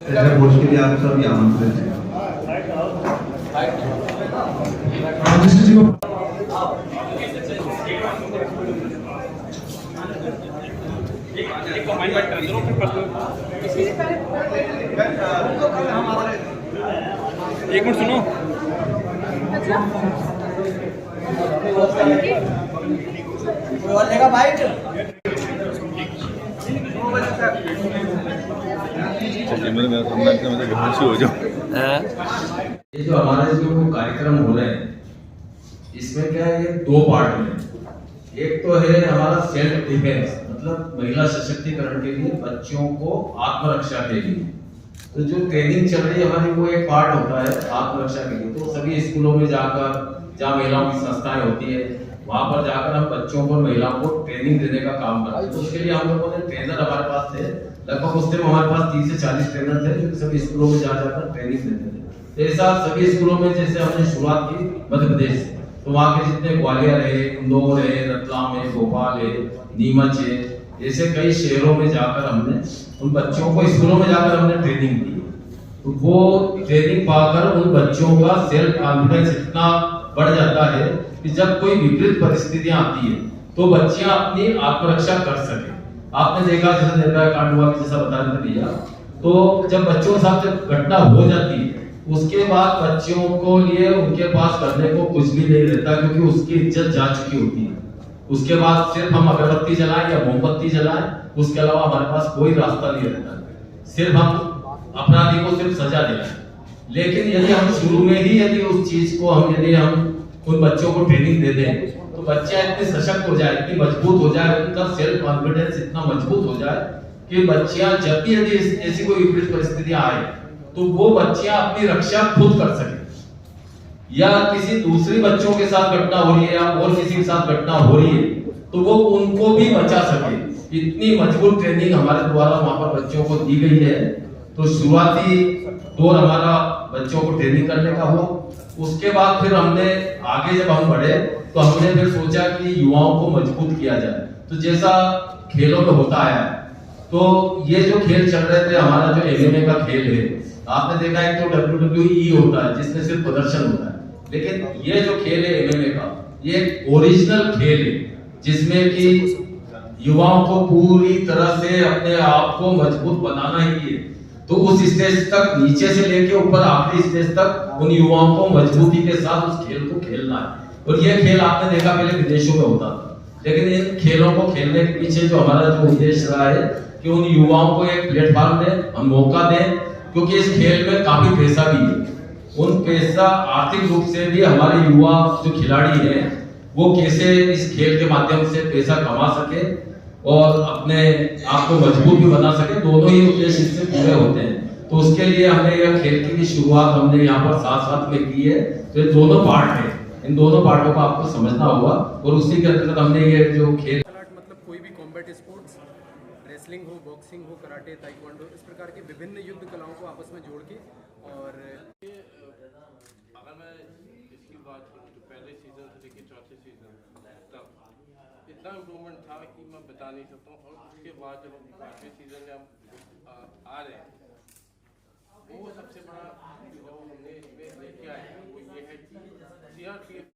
ऐसे भोज के लिए आप सभी आमंत्रित हैं। जी को एक मिनट सुनो। ये जो हमारे जो कार्यक्रम हो रहे हैं इसमें क्या है, ये दो पार्ट में। एक तो है हमारा सेल्फ डिफेंस, मतलब महिला सशक्तिकरण के लिए, बच्चों को आत्मरक्षा के लिए। तो जो ट्रेनिंग चल रही है हमारी, वो एक पार्ट होता है आत्मरक्षा के लिए। तो सभी स्कूलों में जाकर, जहाँ महिलाओं की संस्थाएं होती है, वहां पर जाकर हम बच्चों को, महिलाओं को ट्रेनिंग देने का काम करते हैं। तो उसके लिए हम लोगों ने ट्रेनर हमारे पास थे, लगभग उस टाइम हमारे पास 30 से 40 ट्रेनर थे जो सभी स्कूलों में जाकर ट्रेनिंग देते थे। तो ऐसा सभी स्कूलों में जैसे हमने शुरुआत की मध्य प्रदेश से, तो वहाँ के जितने ग्वालियर है, इंदौर है, रतलाम है, भोपाल है, नीमच है, ऐसे कई शहरों में जाकर हमने उन बच्चों को, स्कूलों में जाकर हमने ट्रेनिंग दी। तो वो ट्रेनिंग पाकर उन बच्चों का सेल्फ कॉन्फिडेंस इतना बढ़ जाता है कि जब कोई विपरीत परिस्थितियां आती है तो बच्चियां अपनी आत्मरक्षा कर सके। आपने देखा, जैसे निर्भया कांड हुआ, जैसा बता रहे थे भैया, तो जब बच्चों के साथ जब घटना हो जाती है उसके बाद बच्चियों को लिए उनके पास करने को कुछ भी नहीं रहता, क्योंकि उसकी इज्जत जा चुकी होती है। उसके बाद सिर्फ हम अगरबत्ती जलाएं या मोमबत्ती जलाएं, उसके अलावा हमारे पास कोई रास्ता नहीं रहता। सिर्फ हम अपराधी को सिर्फ सजा देना। लेकिन यदि हम शुरू में ही यदि उस चीज को यदि हम उन बच्चों को ट्रेनिंग दे दें तो बच्चे इतने सशक्त हो जाए, इतनी मजबूत हो जाए, उनका सेल्फ कॉन्फिडेंस इतना मजबूत हो जाए कि बच्चियां जब भी यदि ऐसी कोई विपरीत परिस्थितियां आए तो वो बच्चियां अपनी रक्षा खुद कर सके। या किसी दूसरी बच्चों के साथ घटना हो रही है या और किसी के साथ घटना हो रही है तो वो उनको भी बचा सके। इतनी मजबूत ट्रेनिंग हमारे द्वारा वहां पर बच्चों को दी गई है। तो शुरुआती दौर हमारा बच्चों को ट्रेनिंग करने का हुआ। उसके बाद फिर हमने आगे जब हम बढ़े तो हमने फिर सोचा कि युवाओं को मजबूत किया जाए। तो जैसा खेलों में होता है, तो ये जो खेल चल रहे थे, हमारा जो एमएमए का खेल है, आपने देखा है तो WWE होता है जिसमें सिर्फ प्रदर्शन होता है। लेकिन ये जो खेल है एमएमए का, ये एक ओरिजिनल खेल है जिसमें कि युवाओं को पूरी तरह से अपने आप को मजबूत बनाना ही है। तो उस स्टेज तक, नीचे से लेके ऊपर आखिरी स्टेज तक, उन युवाओं को मजबूती के साथ उस खेल को खेलना है। और ये खेल आपने देखा पहले विदेशों में होता था, लेकिन इन खेलों को खेलने के पीछे जो हमारा जो उद्देश्य रहा है कि उन युवाओं को एक प्लेटफॉर्म दें, हम मौका दें, क्योंकि इस खेल में काफी पैसा भी है। उन पैसा आर्थिक रूप से भी हमारे युवा जो खिलाड़ी हैं वो कैसे इस खेल के माध्यम से पैसा कमा सके और अपने आप को मजबूत भी बना सके, दोनों ही उद्देश्य इससे पूरे होते हैं। तो उसके लिए हमने यह खेल की भी शुरुआत हमने यहाँ पर साथ साथ में की है। तो ये दोनों पार्ट है, इन दोनों पार्टों को आपको समझना होगा। और उसी के अंतर्गत हमने ये जो खेल, मतलब कोई भी कॉम्बैट स्पोर्ट्स, रेसलिंग हो, बॉक्सिंग हो, कराटे, ताइक्वांडो, इस प्रकार के विभिन्न युद्ध कलाओं को आपस में जोड़ के, और अगर मैं इसकी बात करूँ तो पहले सीजन से लेकर चौथे सीजन तक इतना इम्प्रूवमेंट था कि मैं बता नहीं सकता हूँ। और उसके बाद जब हम पाँचवें सीजन में हम आ रहे हैं, वो सबसे बड़ा जो हमने इसमें लेके आए हैं वो ये है कि CRPF